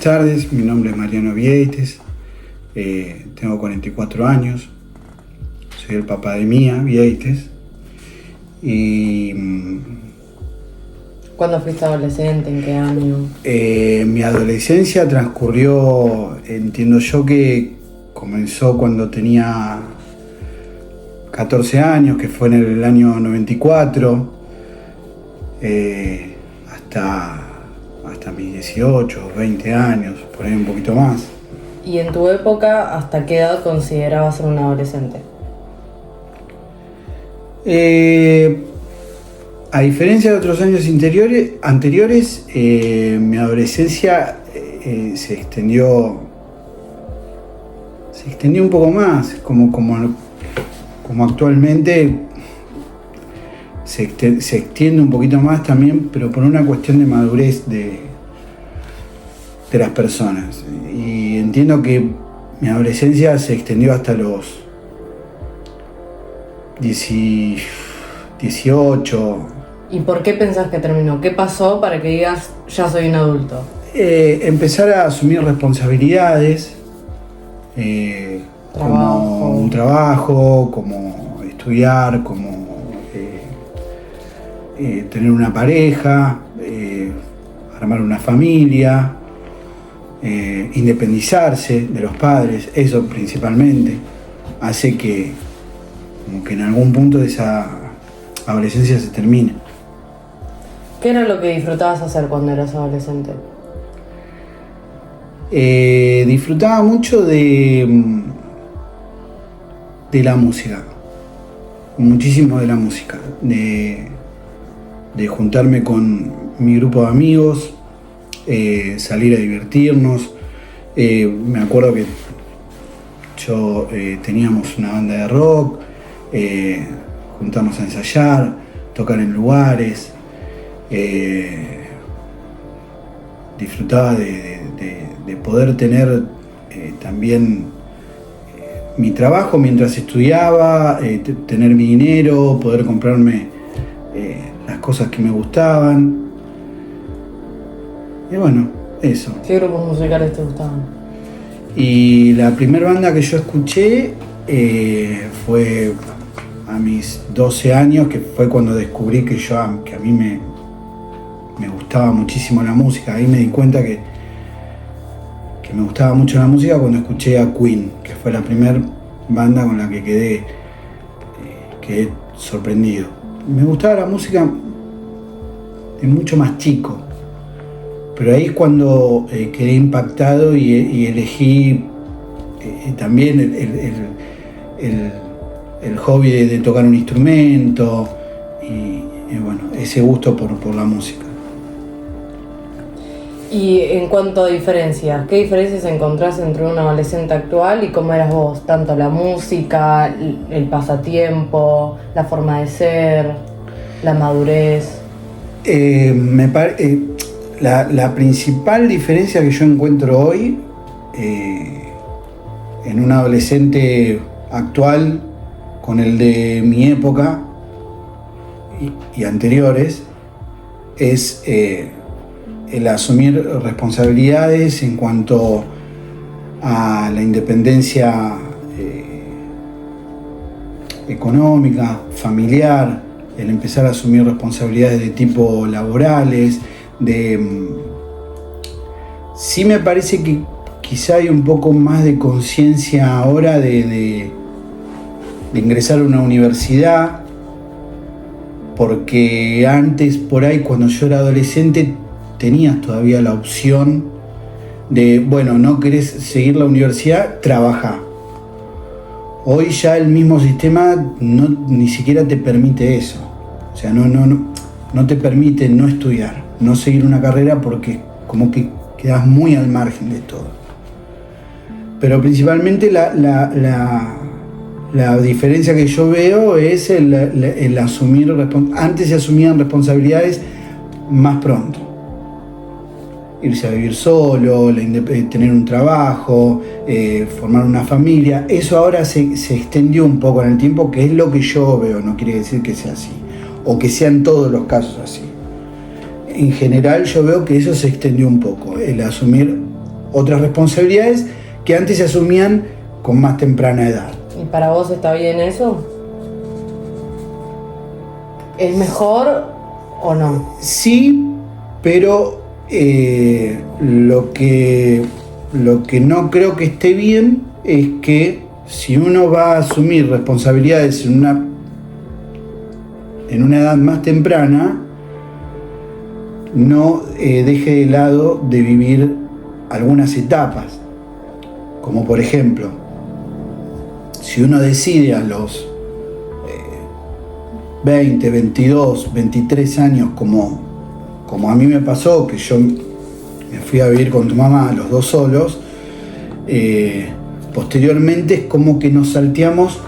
tardes, mi nombre es Mariano Vieites, tengo 44 años, soy el papá de Mía Vieites y... ¿Cuándo fuiste adolescente? ¿En qué año? Mi adolescencia transcurrió, entiendo yo que comenzó cuando tenía 14 años, que fue en el año 94, hasta mis 18, 20 años, por ahí un poquito más. ¿Y en tu época, hasta qué edad considerabas ser un adolescente? A diferencia de otros años anteriores, mi adolescencia se extendió un poco más, como actualmente se extiende un poquito más también, pero por una cuestión de madurez de las personas. Y entiendo que mi adolescencia se extendió hasta los 18. ¿Y por qué pensás que terminó? ¿Qué pasó para que digas, ya soy un adulto? Empezar a asumir responsabilidades, como un trabajo, como estudiar, como tener una pareja, armar una familia, independizarse de los padres. Eso principalmente hace que como que en algún punto de esa adolescencia se termine. ¿Qué era lo que disfrutabas hacer cuando eras adolescente? Disfrutaba mucho de la música, muchísimo de la música, de juntarme con mi grupo de amigos, salir a divertirnos. Me acuerdo que teníamos una banda de rock, juntarnos a ensayar, tocar en lugares. Disfrutaba de poder tener también mi trabajo mientras estudiaba, tener mi dinero, poder comprarme las cosas que me gustaban. Y bueno, eso. ¿Qué grupos musicales te gustaban? Y la primera banda que yo escuché fue a mis 12 años, que fue cuando descubrí que a mí me gustaba muchísimo la música. Ahí me di cuenta que me gustaba mucho la música cuando escuché a Queen, que fue la primera banda con la que quedé sorprendido. Me gustaba la música de mucho más chico, pero ahí es cuando quedé impactado y elegí también el hobby de tocar un instrumento y bueno, ese gusto por la música. Y en cuanto a diferencias, ¿qué diferencias encontrás entre un adolescente actual y cómo eras vos? Tanto la música, el pasatiempo, la forma de ser, la madurez. La principal diferencia que yo encuentro hoy en un adolescente actual con el de mi época y anteriores es el asumir responsabilidades en cuanto a la independencia económica, familiar, el empezar a asumir responsabilidades de tipo laborales, sí me parece que quizá hay un poco más de conciencia ahora de ingresar a una universidad, porque antes por ahí cuando yo era adolescente tenías todavía la opción de, bueno, no querés seguir la universidad, trabajá. Hoy ya el mismo sistema ni siquiera te permite eso. O sea, no te permite no estudiar, no seguir una carrera, porque como que quedas muy al margen de todo. Pero principalmente la diferencia que yo veo es el asumir antes se asumían responsabilidades más pronto. Irse a vivir solo, tener un trabajo, formar una familia. Eso ahora se extendió un poco en el tiempo, que es lo que yo veo, no quiere decir que sea así, o que sean todos los casos así. En general yo veo que eso se extendió un poco, el asumir otras responsabilidades que antes se asumían con más temprana edad. ¿Y para vos está bien eso? ¿Es mejor o no? Sí, pero lo que no creo que esté bien es que si uno va a asumir responsabilidades en una edad más temprana, no deje de lado de vivir algunas etapas. Como por ejemplo, si uno decide a los 20, 22, 23 años, como a mí me pasó, que yo me fui a vivir con tu mamá, los dos solos, posteriormente es como que nos salteamos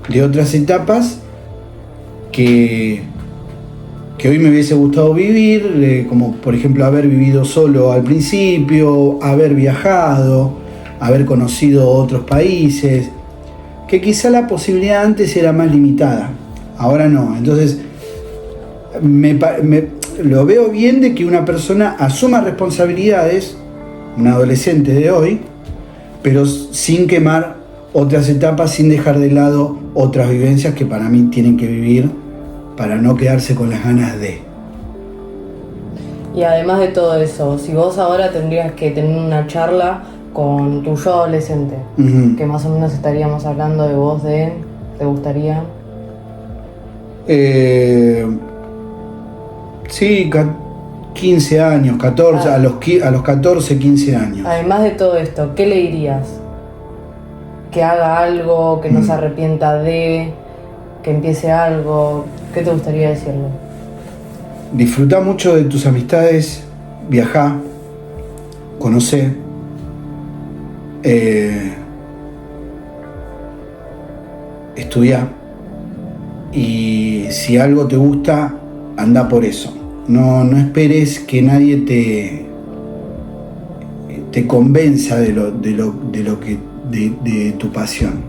de otras etapas que hoy me hubiese gustado vivir, como por ejemplo haber vivido solo al principio, haber viajado, haber conocido otros países, que quizá la posibilidad antes era más limitada, ahora no. Entonces lo veo bien de que una persona asuma responsabilidades, un adolescente de hoy, pero sin quemar otras etapas, sin dejar de lado otras vivencias que para mí tienen que vivir para no quedarse con las ganas de. Y además de todo eso, si vos ahora tendrías que tener una charla con tu yo adolescente, que más o menos estaríamos hablando de vos, ¿te gustaría? Sí, 15 años, 14, a los 14, 15 años. Además de todo esto, ¿qué le dirías? Que haga algo, que no se arrepienta de, que empiece algo. ¿Qué te gustaría decirle? Disfruta mucho de tus amistades, viajá, conocé, estudiá, y si algo te gusta, anda por eso. No esperes que nadie te convenza de tu pasión.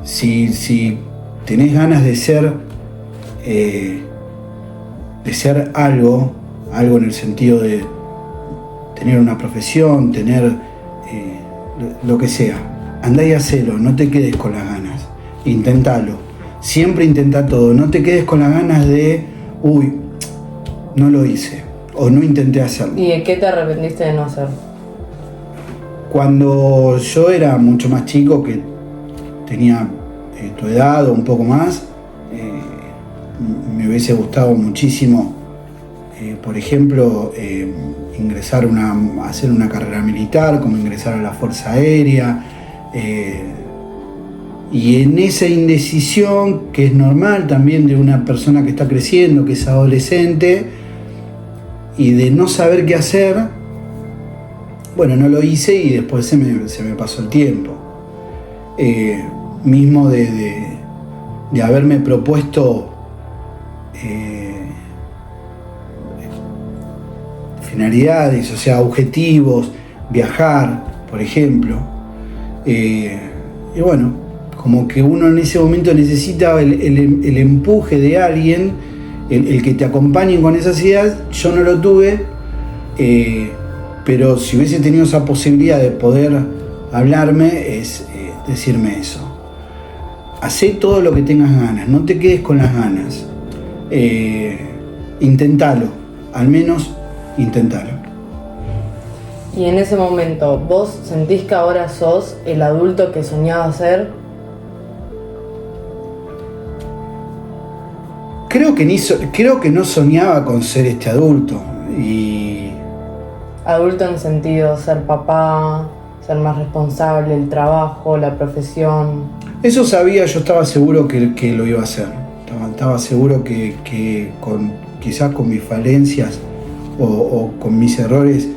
Si tenés ganas de ser algo en el sentido de tener una profesión, tener lo que sea, andá y hacelo, no te quedes con las ganas, intentalo, siempre intenta todo, no te quedes con las ganas de, uy, no lo hice, o no intenté hacerlo. ¿Y de qué te arrepentiste de no hacer? Cuando yo era mucho más chico, que tenía tu edad o un poco más, me hubiese gustado muchísimo, por ejemplo, ingresar a hacer una carrera militar, como ingresar a la Fuerza Aérea, y en esa indecisión, que es normal también de una persona que está creciendo, que es adolescente, y de no saber qué hacer, bueno, no lo hice y después se me pasó el tiempo. Mismo de haberme propuesto finalidades, o sea, objetivos, viajar, por ejemplo. Y bueno, como que uno en ese momento necesita el empuje de alguien, el que te acompañe con esas ideas. Yo no lo tuve, pero si hubiese tenido esa posibilidad de poder hablarme, es decirme eso. Hacé todo lo que tengas ganas, no te quedes con las ganas. Intentalo, al menos intentalo. Y en ese momento, ¿vos sentís que ahora sos el adulto que soñaba ser? Creo que no soñaba con ser este adulto. Adulto en sentido, ser papá, ser más responsable, el trabajo, la profesión. Eso sabía, yo estaba seguro que lo iba a hacer. Estaba seguro que quizás con mis falencias o con mis errores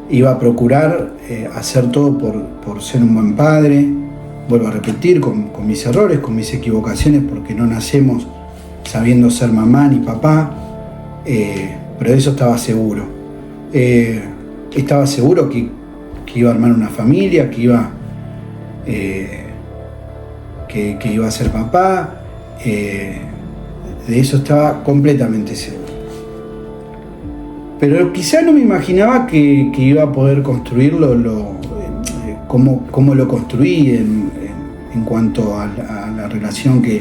iba a procurar hacer todo por ser un buen padre. Vuelvo a repetir, con mis errores, con mis equivocaciones, porque no nacemos sabiendo ser mamá ni papá, pero de eso estaba seguro. Estaba seguro que iba a armar una familia, que iba a ser papá, de eso estaba completamente seguro. Pero quizá no me imaginaba que iba a poder construirlo cómo lo construí en cuanto a la relación que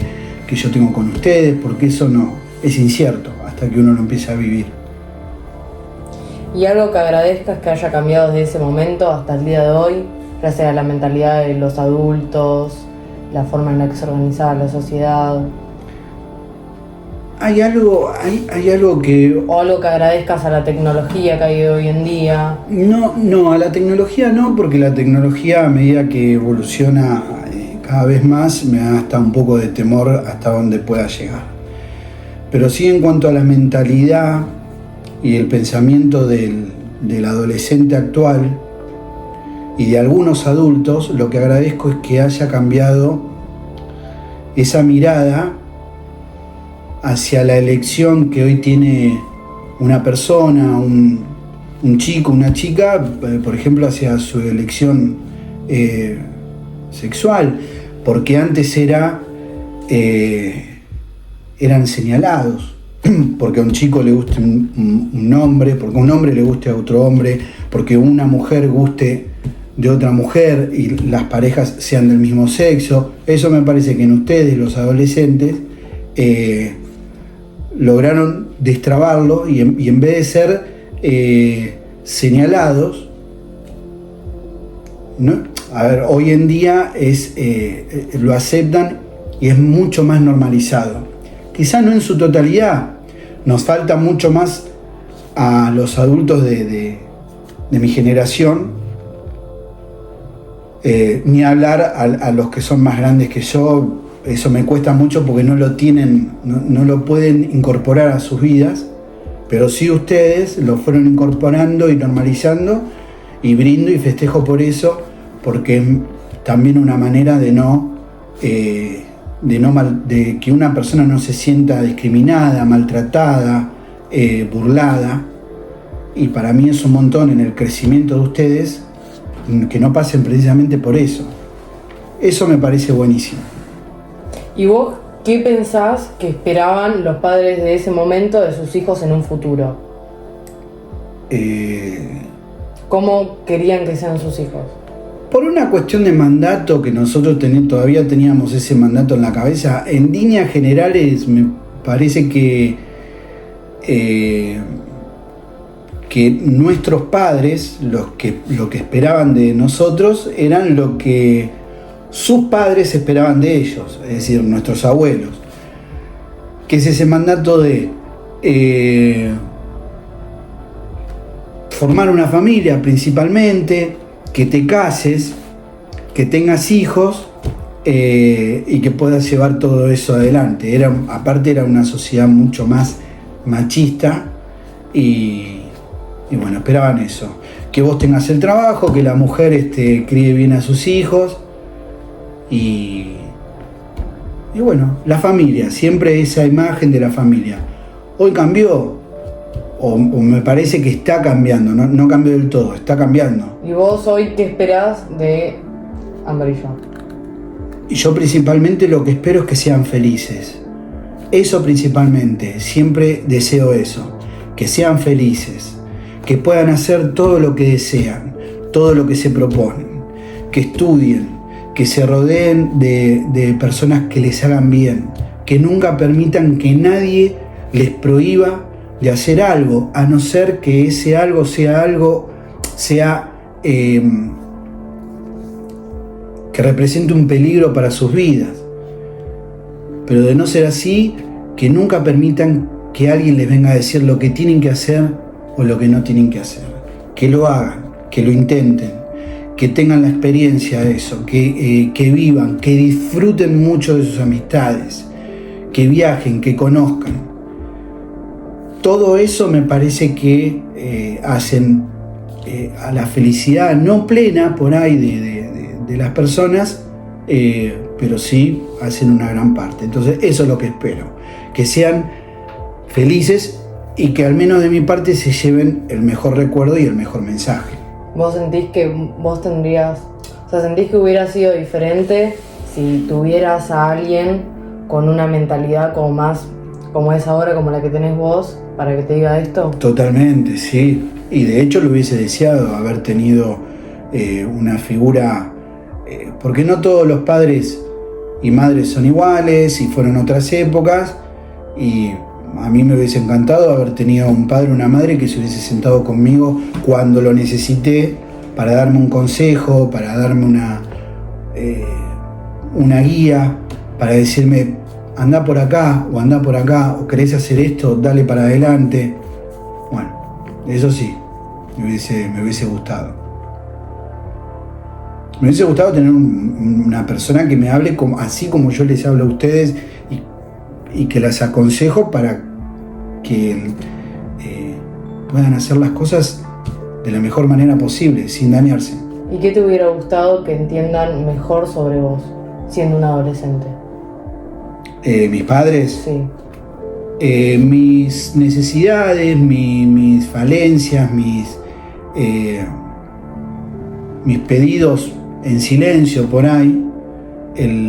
yo tengo con ustedes, porque eso no es incierto hasta que uno lo empieza a vivir. ¿Y algo que agradezcas que haya cambiado desde ese momento hasta el día de hoy, gracias a la mentalidad de los adultos, la forma en la que se organizaba la sociedad? Hay algo que... ¿O algo que agradezcas a la tecnología que hay hoy en día? No, a la tecnología no, porque la tecnología, a medida que evoluciona cada vez más, me da hasta un poco de temor hasta dónde pueda llegar. Pero sí, en cuanto a la mentalidad y el pensamiento del adolescente actual y de algunos adultos, lo que agradezco es que haya cambiado esa mirada hacia la elección que hoy tiene una persona, un chico, una chica, por ejemplo, hacia su elección sexual, porque antes eran señalados, porque a un chico le guste un hombre, porque a un hombre le guste a otro hombre, porque una mujer guste de otra mujer y las parejas sean del mismo sexo. Eso me parece que en ustedes, los adolescentes, lograron destrabarlo y en vez de ser señalados, ¿no? A ver, hoy en día lo aceptan y es mucho más normalizado. Quizá no en su totalidad, nos falta mucho más a los adultos de mi generación, ni hablar a los que son más grandes que yo. Eso me cuesta mucho porque no lo tienen, no lo pueden incorporar a sus vidas, pero sí ustedes lo fueron incorporando y normalizando, y brindo y festejo por eso, porque es también una manera de que una persona no se sienta discriminada, maltratada, burlada, y para mí es un montón en el crecimiento de ustedes que no pasen precisamente por eso. Eso me parece buenísimo. ¿Y vos qué pensás que esperaban los padres de ese momento de sus hijos en un futuro? ¿Cómo querían que sean sus hijos? Por una cuestión de mandato, que nosotros todavía teníamos ese mandato en la cabeza, en líneas generales me parece que nuestros padres, lo que esperaban de nosotros, eran lo que sus padres esperaban de ellos, es decir, nuestros abuelos, que es ese mandato de formar una familia principalmente, que te cases, que tengas hijos y que puedas llevar todo eso adelante. Aparte era una sociedad mucho más machista y bueno, esperaban eso, que vos tengas el trabajo, que la mujer críe bien a sus hijos. Y bueno, la familia, siempre esa imagen de la familia. Hoy cambió, o me parece que está cambiando, no cambió del todo, está cambiando. ¿Y vos hoy qué esperás de Amber y yo? Y yo principalmente lo que espero es que sean felices. Eso principalmente, siempre deseo eso, que sean felices, que puedan hacer todo lo que desean, todo lo que se proponen, que estudien, que se rodeen de personas que les hagan bien, que nunca permitan que nadie les prohíba de hacer algo, a no ser que ese algo sea que represente un peligro para sus vidas. Pero de no ser así, que nunca permitan que alguien les venga a decir lo que tienen que hacer o lo que no tienen que hacer. Que lo hagan, que lo intenten, que tengan la experiencia de eso, que vivan, que disfruten mucho de sus amistades, que viajen, que conozcan. Todo eso me parece que hacen a la felicidad no plena por ahí de las personas, pero sí hacen una gran parte. Entonces eso es lo que espero, que sean felices y que al menos de mi parte se lleven el mejor recuerdo y el mejor mensaje. ¿Vos sentís que vos sentís que hubiera sido diferente si tuvieras a alguien con una mentalidad como es ahora, como la que tenés vos, para que te diga esto? Totalmente, sí. Y de hecho lo hubiese deseado haber tenido una figura, porque no todos los padres y madres son iguales y fueron otras épocas, y a mí me hubiese encantado haber tenido un padre o una madre que se hubiese sentado conmigo cuando lo necesité para darme un consejo, para darme una guía, para decirme anda por acá o querés hacer esto, dale para adelante. Bueno, eso sí, me hubiese gustado. Me hubiese gustado tener una persona que me hable así como yo les hablo a ustedes y que las aconsejo para que puedan hacer las cosas de la mejor manera posible, sin dañarse. ¿Y qué te hubiera gustado que entiendan mejor sobre vos, siendo un adolescente? Mis padres, Sí. mis necesidades, mis falencias, mis pedidos en silencio por ahí.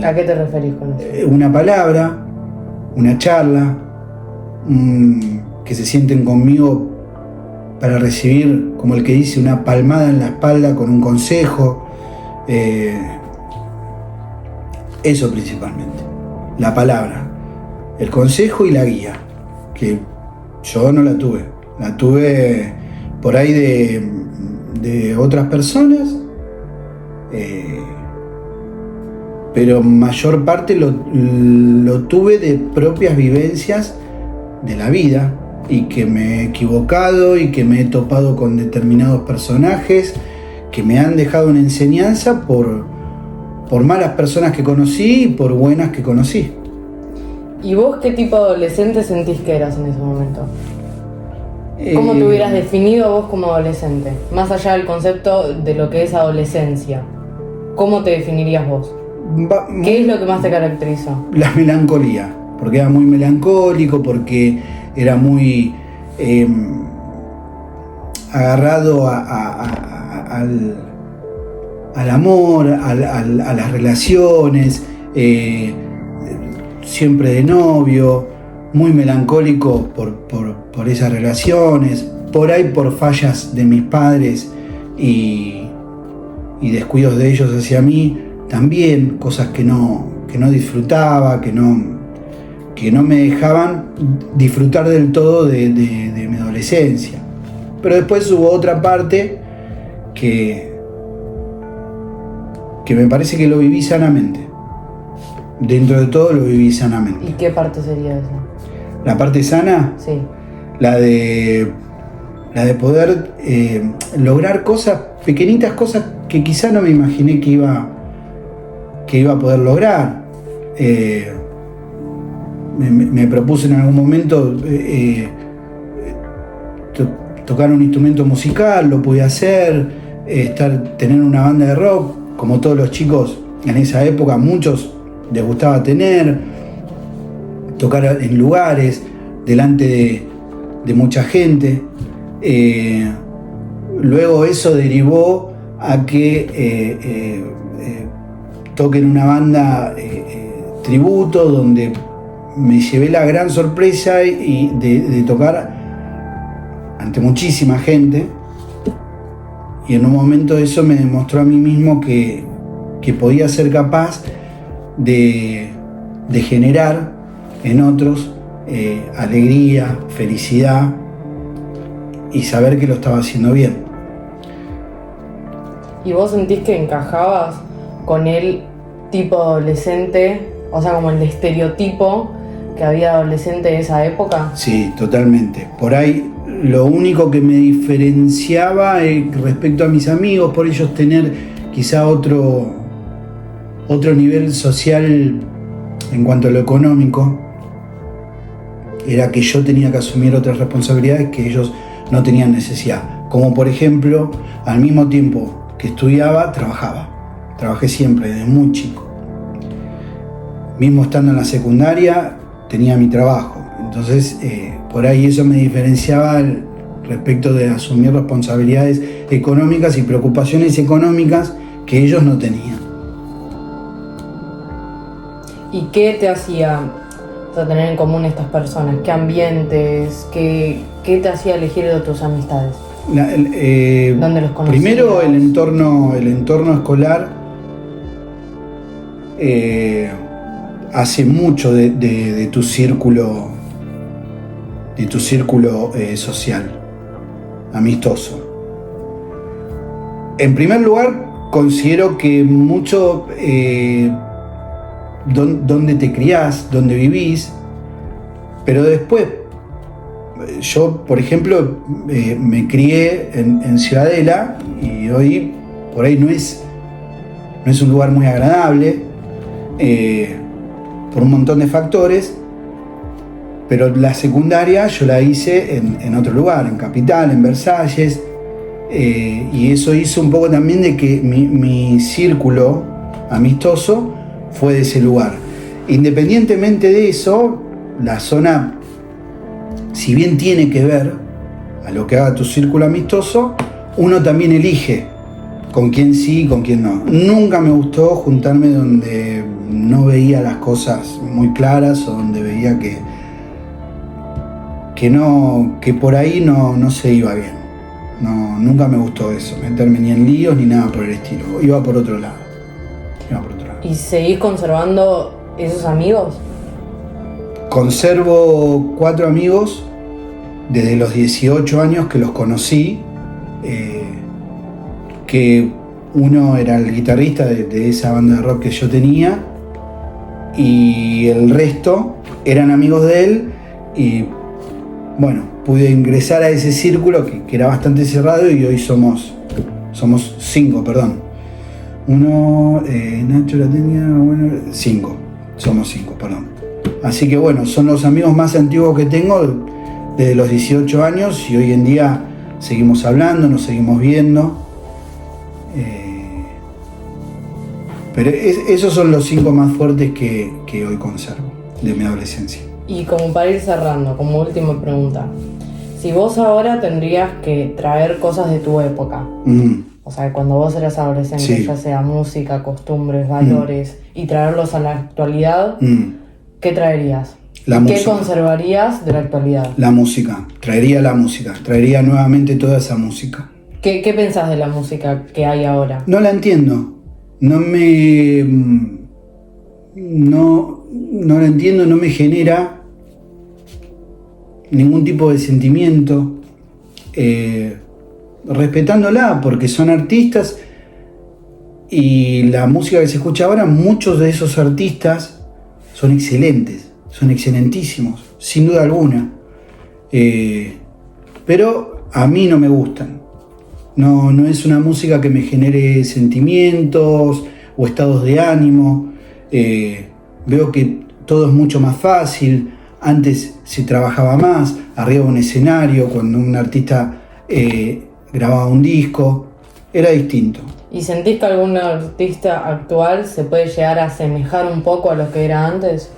¿A qué te referís con eso? Una palabra, una charla, que se sienten conmigo para recibir, como el que dice, una palmada en la espalda con un consejo. Eso principalmente. La palabra, el consejo y la guía, que yo no la tuve. La tuve por ahí de otras personas, pero mayor parte lo tuve de propias vivencias de la vida, y que me he equivocado y que me he topado con determinados personajes que me han dejado una enseñanza por malas personas que conocí y por buenas que conocí. ¿Y vos qué tipo de adolescente sentís que eras en ese momento? ¿Cómo te hubieras definido vos como adolescente? Más allá del concepto de lo que es adolescencia, ¿cómo te definirías vos? ¿Qué es lo que más te caracteriza? La melancolía, porque era muy melancólico, porque era muy agarrado al amor, a las relaciones, siempre de novio, muy melancólico por esas relaciones, por ahí por fallas de mis padres y descuidos de ellos hacia mí, también cosas que no disfrutaba, que no me dejaban disfrutar del todo de mi adolescencia. Pero después hubo otra parte que me parece que lo viví sanamente. Dentro de todo lo viví sanamente. ¿Y qué parte sería esa? La parte sana, sí. la de poder lograr cosas, pequeñitas cosas que quizá no me imaginé que iba a poder lograr. Me propuse en algún momento tocar un instrumento musical, lo pude hacer, tener una banda de rock, como todos los chicos en esa época, muchos les gustaba tener, tocar en lugares, delante de mucha gente. Luego eso derivó a que toque en una banda tributo, donde me llevé la gran sorpresa de tocar ante muchísima gente, y en un momento eso me demostró a mí mismo que podía ser capaz de generar en otros alegría, felicidad, y saber que lo estaba haciendo bien. ¿Y vos sentís que encajabas con el tipo adolescente, o sea, como el estereotipo que había adolescente de esa época? Sí, totalmente. Por ahí lo único que me diferenciaba respecto a mis amigos, por ellos tener quizá otro nivel social en cuanto a lo económico, era que yo tenía que asumir otras responsabilidades que ellos no tenían necesidad. Como por ejemplo, al mismo tiempo que estudiaba, trabajaba. Trabajé siempre, desde muy chico. Mismo estando en la secundaria, tenía mi trabajo. Entonces, por ahí eso me diferenciaba respecto de asumir responsabilidades económicas y preocupaciones económicas que ellos no tenían. ¿Y qué te hacía O sea, tener en común estas personas, qué ambientes, qué te hacía elegir de tus amistades. ¿Dónde los conocías? Primero el entorno escolar hace mucho de tu círculo social, amistoso. En primer lugar, considero que mucho dónde te criás, dónde vivís, pero después, yo, por ejemplo, me crié en Ciudadela y hoy por ahí no es un lugar muy agradable, por un montón de factores, pero la secundaria yo la hice en otro lugar, en Capital, en Versalles, y eso hizo un poco también de que mi círculo amistoso fue de ese lugar. Independientemente de eso, la zona, si bien tiene que ver a lo que haga tu círculo amistoso, uno también elige con quién sí y con quién no. Nunca me gustó juntarme donde no veía las cosas muy claras o donde veía que por ahí no se iba bien. No, nunca me gustó eso, meterme ni en líos ni nada por el estilo. Iba por otro lado. ¿Y seguís conservando esos amigos? Conservo 4 amigos desde los 18 años que los conocí, que uno era el guitarrista de esa banda de rock que yo tenía y el resto eran amigos de él y bueno, pude ingresar a ese círculo que era bastante cerrado y hoy somos 5, perdón. Uno, Nacho la tenía, bueno, 5. Somos 5, perdón. Así que bueno, son los amigos más antiguos que tengo desde los 18 años y hoy en día seguimos hablando, nos seguimos viendo. Pero esos son los 5 más fuertes que hoy conservo de mi adolescencia. Y como para ir cerrando, como última pregunta, si vos ahora tendrías que traer cosas de tu época, o sea, cuando vos eras adolescente, sí, ya sea música, costumbres, valores, y traerlos a la actualidad, ¿qué traerías? ¿Qué conservarías de la actualidad? La música, traería nuevamente toda esa música. ¿Qué pensás de la música que hay ahora? No la entiendo, no la entiendo, no me genera ningún tipo de sentimiento, respetándola porque son artistas y la música que se escucha ahora, muchos de esos artistas son excelentes, son excelentísimos, sin duda alguna, pero a mí no me gustan, no es una música que me genere sentimientos o estados de ánimo. Veo que todo es mucho más fácil. Antes se trabajaba más, arriba de un escenario, cuando un artista grababa un disco, era distinto. ¿Y sentís que algún artista actual se puede llegar a asemejar un poco a lo que era antes?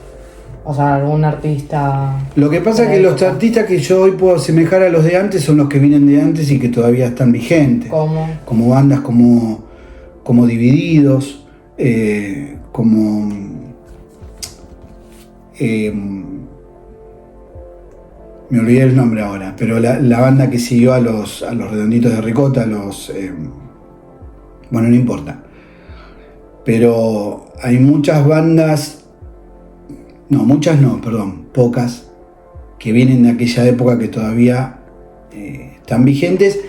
O sea, algún artista... Lo que pasa es que los artistas que yo hoy puedo asemejar a los de antes son los que vienen de antes y que todavía están vigentes. ¿Cómo? Como bandas como Divididos, como... me olvidé el nombre ahora, pero la banda que siguió a los Redonditos de Ricota, bueno, no importa. Pero hay muchas bandas, pocas, que vienen de aquella época que todavía están vigentes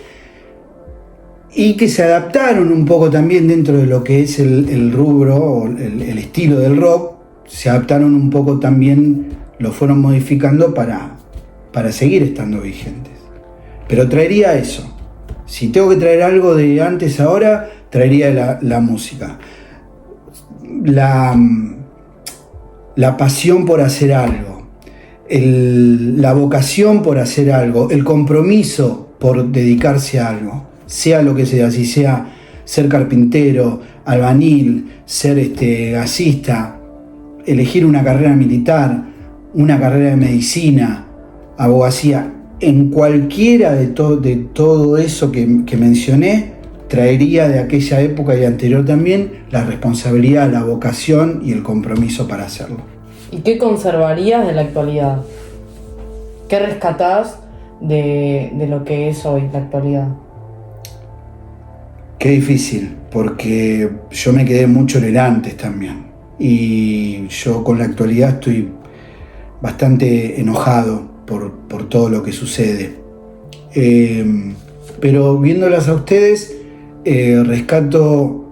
y que se adaptaron un poco también dentro de lo que es el rubro o el estilo del rock, se adaptaron un poco también, lo fueron modificando para seguir estando vigentes. Pero traería eso. Si tengo que traer algo de antes ahora, traería la música. La pasión por hacer algo. La vocación por hacer algo. El compromiso por dedicarse a algo. Sea lo que sea, si sea ser carpintero, albañil, ser gasista, elegir una carrera militar, una carrera de medicina, abogacía, en cualquiera de todo eso que mencioné, traería de aquella época y anterior también la responsabilidad, la vocación y el compromiso para hacerlo. ¿Y qué conservarías de la actualidad? ¿Qué rescatás de lo que es hoy la actualidad? Qué difícil, porque yo me quedé mucho en el antes también. Y yo con la actualidad estoy bastante enojado por todo lo que sucede. Pero viéndolas a ustedes, rescato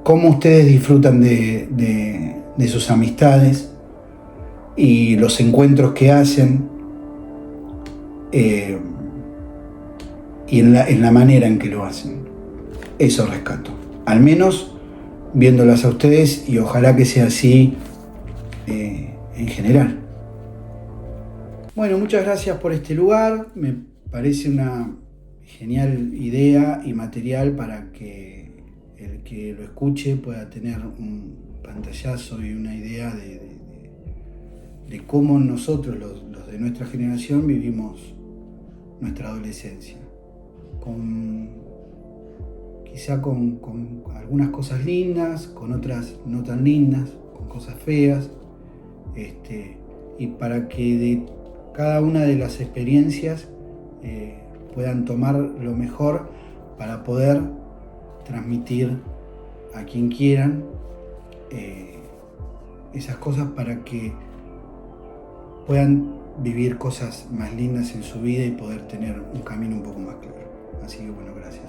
cómo ustedes disfrutan de sus amistades y los encuentros que hacen, y en la manera en que lo hacen. Eso rescato, al menos viéndolas a ustedes, y ojalá que sea así en general. Bueno, muchas gracias por este lugar. Me parece una genial idea y material para que el que lo escuche pueda tener un pantallazo y una idea de cómo nosotros, los de nuestra generación, vivimos nuestra adolescencia. Quizá con algunas cosas lindas, con otras no tan lindas, con cosas feas, y para que de cada una de las experiencias puedan tomar lo mejor para poder transmitir a quien quieran esas cosas, para que puedan vivir cosas más lindas en su vida y poder tener un camino un poco más claro. Así que bueno, gracias.